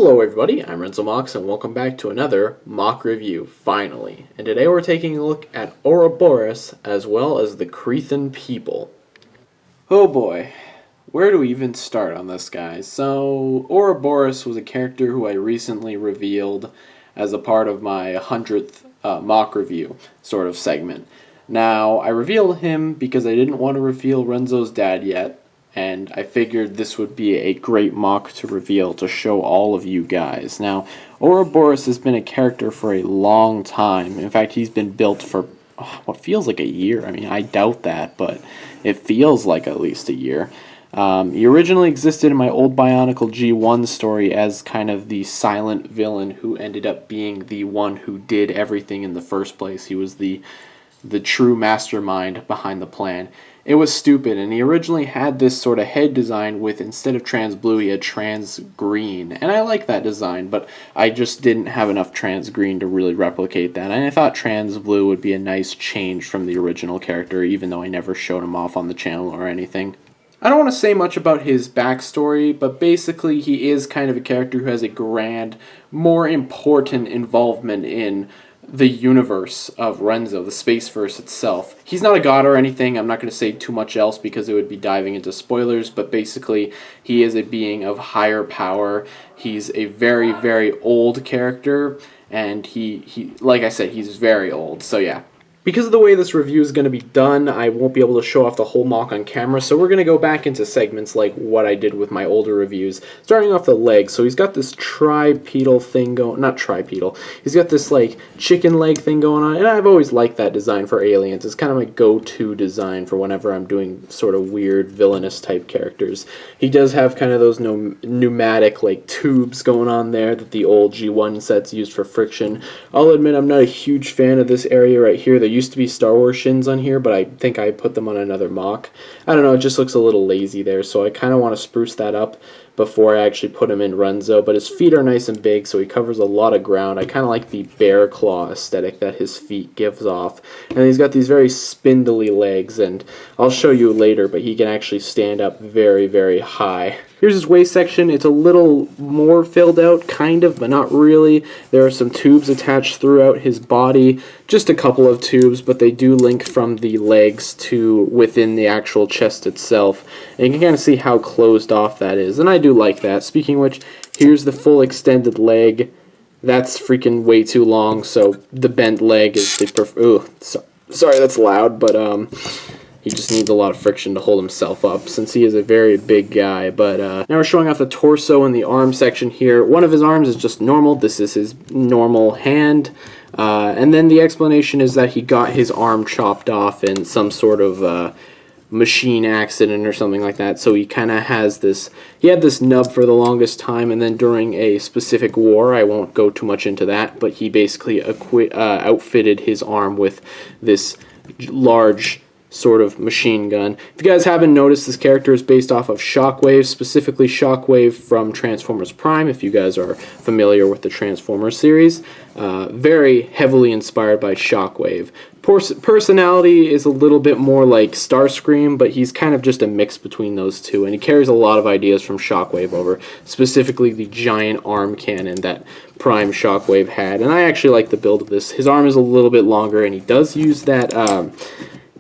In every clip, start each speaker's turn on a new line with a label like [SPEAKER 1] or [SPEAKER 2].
[SPEAKER 1] Hello everybody, I'm RENZO Mocs and welcome back to another mock review, finally. And today we're taking a look at Ouroboros as well as the Crethon people. Oh boy, where do we even start on this, guys? So, Ouroboros was a character who I recently revealed as a part of my 100th mock review sort of segment. Now, I revealed him because I didn't want to reveal Renzo's dad yet, and I figured this would be a great mock to reveal to show all of you guys. Now, Ouroboros has been a character for a long time. In fact, he's been built for what feels like a year. I mean, I doubt that, but it feels like at least a year. He originally existed in my old Bionicle G1 story as kind of the silent villain who ended up being the one who did everything in the first place. He was the true mastermind behind the plan. It was stupid, and he originally had this sort of head design with, instead of trans blue, he had trans green. And I like that design, but I just didn't have enough trans green to really replicate that. And I thought trans blue would be a nice change from the original character, even though I never showed him off on the channel or anything. I don't want to say much about his backstory, but basically he is kind of a character who has a grand, more important involvement in the universe of RENZO, the Spaceverse itself. He's not a god or anything. I'm not going to say too much else because it would be diving into spoilers, but basically he is a being of higher power. He's a very, very old character, and he like I said, he's very old, so yeah. Because of the way this review is going to be done, I won't be able to show off the whole mock on camera, so we're going to go back into segments like what I did with my older reviews. Starting off the legs, so he's got this tripedal thing going, not tripedal, he's got this like chicken leg thing going on, and I've always liked that design for aliens. It's kind of my go-to design for whenever I'm doing sort of weird villainous type characters. He does have kind of those pneumatic like tubes going on there that the old G1 sets used for friction. I'll admit I'm not a huge fan of this area right here. There used to be Star Wars shins on here, but I think I put them on another mock. I don't know, it just looks a little lazy there, so I kind of want to spruce that up before I actually put him in RENZO. But his feet are nice and big, so he covers a lot of ground. I kind of like the bear claw aesthetic that his feet gives off. And he's got these very spindly legs, and I'll show you later, but he can actually stand up very, very high. Here's his waist section. It's a little more filled out, kind of, but not really. There are some tubes attached throughout his body. Just a couple of tubes, but they do link from the legs to within the actual chest itself. And you can kind of see how closed off that is. And I do like that. Speaking of which, here's the full extended leg. That's freaking way too long, so the bent leg is the ooh, sorry that's loud, but he just needs a lot of friction to hold himself up since he is a very big guy. But now we're showing off the torso and the arm section here. One of his arms is just normal. This is his normal hand. And then the explanation is that he got his arm chopped off in some sort of machine accident or something like that. So he kind of has this, he had this nub for the longest time, and then during a specific war, I won't go too much into that, but he basically outfitted his arm with this large sort of machine gun. If you guys haven't noticed, this character is based off of Shockwave, specifically Shockwave from Transformers Prime, if you guys are familiar with the Transformers series. Very heavily inspired by Shockwave. Personality is a little bit more like Starscream, but he's kind of just a mix between those two, and he carries a lot of ideas from Shockwave over, specifically the giant arm cannon that Prime Shockwave had. And I actually like the build of this. His arm is a little bit longer, and he does use that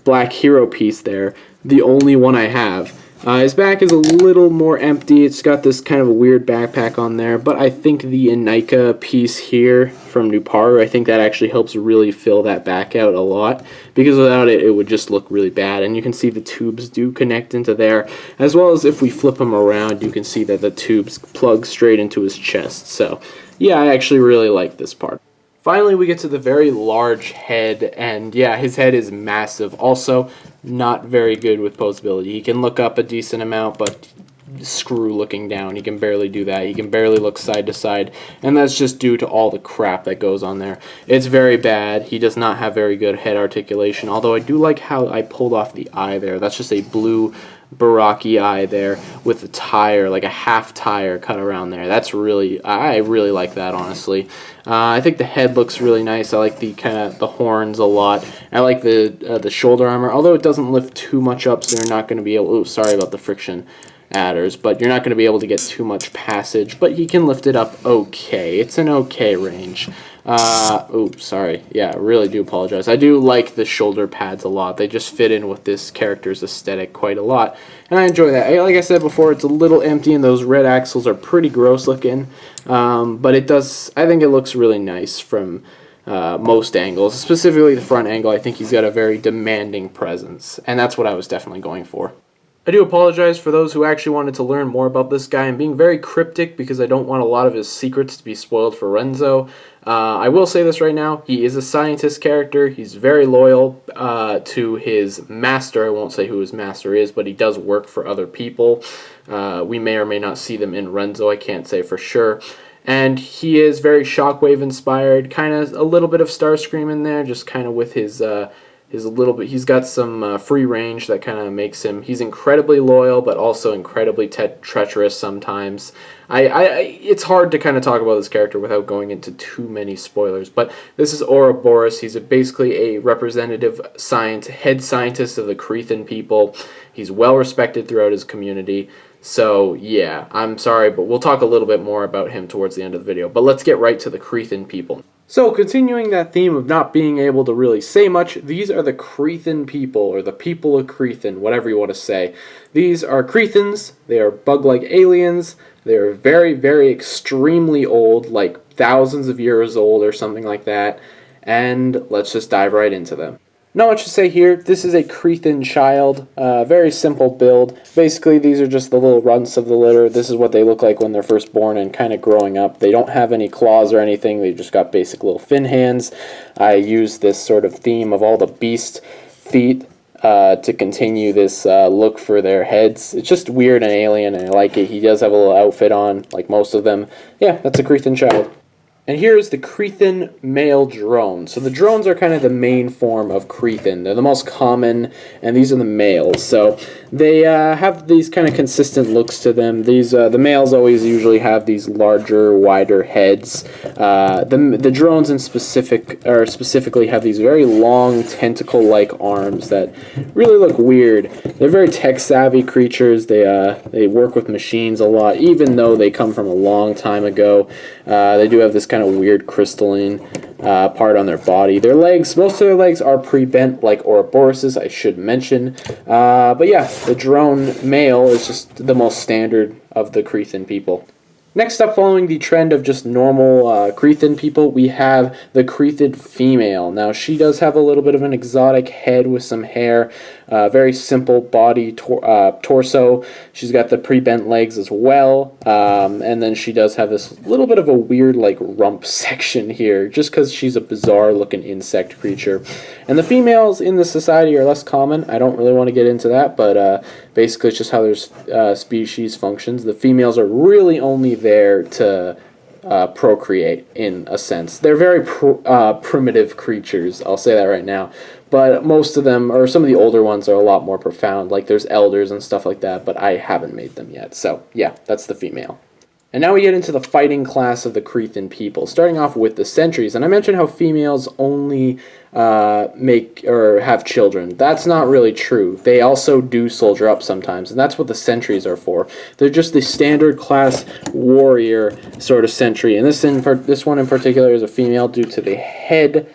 [SPEAKER 1] black hero piece there, the only one I have. His back is a little more empty. It's got this kind of a weird backpack on there, but I think the Inika piece here from Nuparu, I think that actually helps really fill that back out a lot, because without it, it would just look really bad. And you can see the tubes do connect into there, as well as if we flip him around, you can see that the tubes plug straight into his chest. So yeah, I actually really like this part. Finally, we get to the very large head, and yeah, his head is massive. Also, not very good with posability. He can look up a decent amount, but screw looking down. He can barely do that. He can barely look side to side, and that's just due to all the crap that goes on there. It's very bad. He does not have very good head articulation, although I do like how I pulled off the eye there. That's just a blue Baraki eye there with a tire, like a half tire cut around there. That's really, I really like that, honestly. I think the head looks really nice. I like the kind of the horns a lot. I like the shoulder armor, although it doesn't lift too much up, so you're not going to be able. Oh, sorry about the friction. adders, but you're not going to be able to get too much passage, but he can lift it up okay. It's an okay range. Sorry. Yeah, I really do apologize. I do like the shoulder pads a lot. They just fit in with this character's aesthetic quite a lot, and I enjoy that. Like I said before, it's a little empty, and those red axles are pretty gross looking, but it does. I think it looks really nice from most angles, specifically the front angle. I think he's got a very demanding presence, and that's what I was definitely going for. I do apologize for those who actually wanted to learn more about this guy. I'm being very cryptic because I don't want a lot of his secrets to be spoiled for Renzo. I will say this right now, he is a scientist character. He's very loyal to his master. I won't say who his master is, but he does work for other people. We may or may not see them in Renzo, I can't say for sure. And he is very Shockwave inspired, kind of a little bit of Starscream in there, just kind of with his a little bit. He's got some free range that kind of makes him. He's incredibly loyal, but also incredibly treacherous sometimes. It's hard to kind of talk about this character without going into too many spoilers. But this is Ouroboros. He's basically a representative head scientist of the Crethon people. He's well respected throughout his community. So yeah, I'm sorry, but we'll talk a little bit more about him towards the end of the video. But let's get right to the Crethon people. So, continuing that theme of not being able to really say much, these are the Crethon people, or the people of Crethon, whatever you want to say. These are Crethons. They are bug-like aliens. They are very, very extremely old, like thousands of years old or something like that. And let's just dive right into them. Not much to say here. This is a Crethon child. Very simple build. Basically, these are just the little runts of the litter. This is what they look like when they're first born and kind of growing up. They don't have any claws or anything. They've just got basic little fin hands. I use this sort of theme of all the beast feet to continue this look for their heads. It's just weird and alien, and I like it. He does have a little outfit on, like most of them. Yeah, that's a Crethon child. And here's the Crethon male drone. So the drones are kind of the main form of Crethon. They're the most common, and these are the males. So they have these kind of consistent looks to them. These the males always usually have these larger, wider heads. The drones in specifically have these very long tentacle-like arms that really look weird. They're very tech-savvy creatures. They work with machines a lot, even though they come from a long time ago. They do have this kind of weird crystalline part on their body. Their legs, most of their legs are pre-bent like Ouroboros's, I should mention. But yeah, the drone male is just the most standard of the Crethon people. Next up, following the trend of just normal Crethon people, we have the Crethon female. Now, she does have a little bit of an exotic head with some hair, very simple body, torso. She's got the pre-bent legs as well, and then she does have this little bit of a weird, like, rump section here, just because she's a bizarre-looking insect creature. And the females in the society are less common. I don't really want to get into that, but basically it's just how their species functions. The females are really only there to procreate, in a sense. They're very primitive creatures, I'll say that right now. But most of them, or some of the older ones, are a lot more profound. Like there's elders and stuff like that, but I haven't made them yet. So yeah, that's the female. And now we get into the fighting class of the Crethon people, starting off with the sentries. And I mentioned how females only make or have children. That's not really true. They also do soldier up sometimes, and that's what the sentries are for. They're just the standard class warrior sort of sentry. And this one in particular is a female due to the head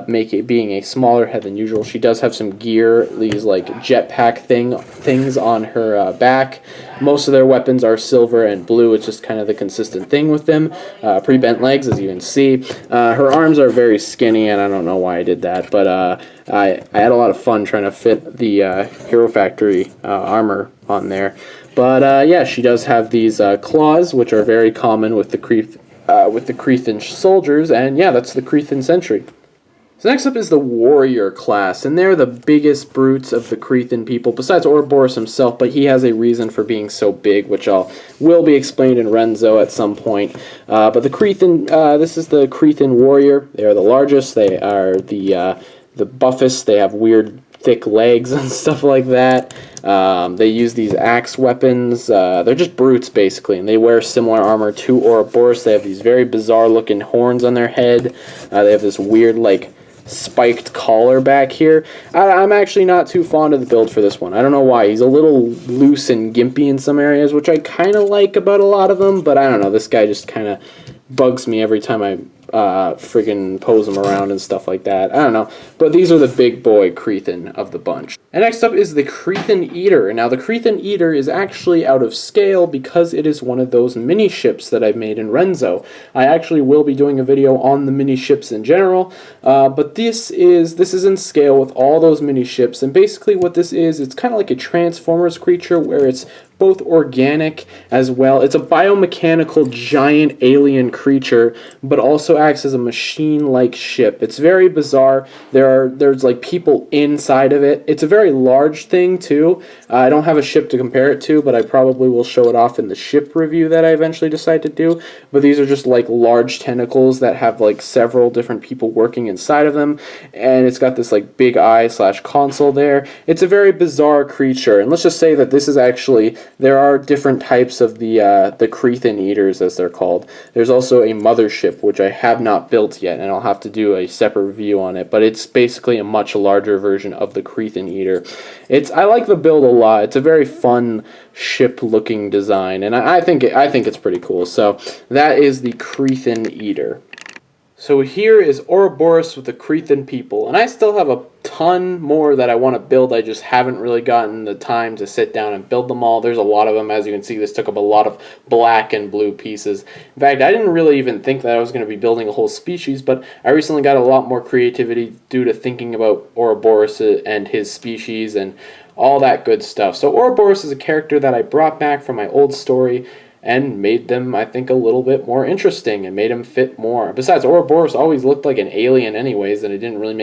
[SPEAKER 1] being a smaller head than usual. She does have some gear, these like jetpack things on her back. Most of their weapons are silver and blue. It's just kind of the consistent thing with them. Pre-bent legs, as you can see. Her arms are very skinny, and I don't know why I did that, but I had a lot of fun trying to fit the Hero Factory armor on there. But yeah, she does have these claws, which are very common with the Crethon soldiers, and yeah, that's the Crethon sentry. So next up is the warrior class, and they're the biggest brutes of the Crethon people, besides Ouroboros himself, but he has a reason for being so big, which will be explained in Renzo at some point. But the Crethon, this is the Crethon warrior. They are the largest. They are the buffest. They have weird thick legs and stuff like that. They use these axe weapons. They're just brutes, basically, and they wear similar armor to Ouroboros. They have these very bizarre looking horns on their head. They have this weird, like, spiked collar back here. I'm actually not too fond of the build for this one. I don't know why. He's a little loose and gimpy in some areas, which I kind of like about a lot of them, but I don't know. This guy just kind of bugs me every time I friggin' pose him around and stuff like that. I don't know. But these are the big boy Crethon of the bunch. And next up is the Crethon Eater. Now the Crethon Eater is actually out of scale because it is one of those mini ships that I've made in RENZO. I actually will be doing a video on the mini ships in general, but this is in scale with all those mini ships, and basically what this is, it's kind of like a Transformers creature where it's both organic as well. It's a biomechanical giant alien creature, but also acts as a machine-like ship. It's very bizarre. There's like people inside of it. It's a very large thing too. I don't have a ship to compare it to, but I probably will show it off in the ship review that I eventually decide to do. But these are just like large tentacles that have like several different people working inside of them, and it's got this like big eye / console there. It's a very bizarre creature, and let's just say that this is actually, there are different types of the Crethon Eaters, as they're called. There's also a mothership, which I have not built yet, and I'll have to do a separate review on it, but it's basically a much larger version of the Crethon Eater. I like the build a lot. It's a very fun ship-looking design, and I think it's pretty cool. So that is the Crethon Eater. So here is Ouroboros with the Crethon people, and I still have a ton more that I want to build. I just haven't really gotten the time to sit down and build them all. There's a lot of them. As you can see, this took up a lot of black and blue pieces. In fact, I didn't really even think that I was going to be building a whole species, but I recently got a lot more creativity due to thinking about Ouroboros and his species and all that good stuff. So Ouroboros is a character that I brought back from my old story and made them, I think, a little bit more interesting and made them fit more. Besides, Ouroboros always looked like an alien anyways, and it didn't really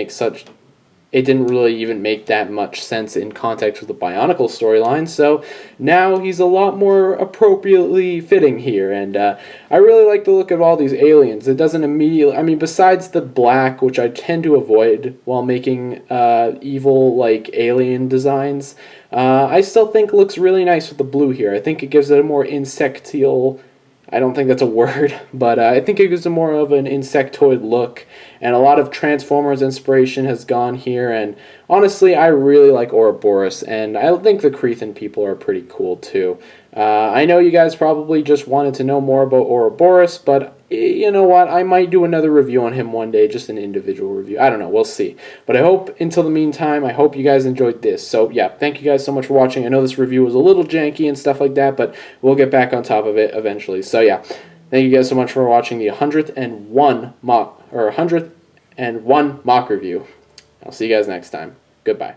[SPEAKER 1] even make that much sense in context with the Bionicle storyline, so now he's a lot more appropriately fitting here, and I really like the look of all these aliens. It doesn't immediately, I mean, besides the black, which I tend to avoid while making evil, like, alien designs, I still think looks really nice with the blue here. I think it gives it a more insectial, I don't think that's a word, but I think it gives it more of an insectoid look, and a lot of Transformers inspiration has gone here, and honestly, I really like Ouroboros, and I think the Crethon people are pretty cool too. I know you guys probably just wanted to know more about Ouroboros, but you know what, I might do another review on him one day, just an individual review. I don't know, we'll see. But I hope, until the meantime, I hope you guys enjoyed this. So yeah, thank you guys so much for watching. I know this review was a little janky and stuff like that, but we'll get back on top of it eventually. So yeah, thank you guys so much for watching the 101 mock review. I'll see you guys next time. Goodbye.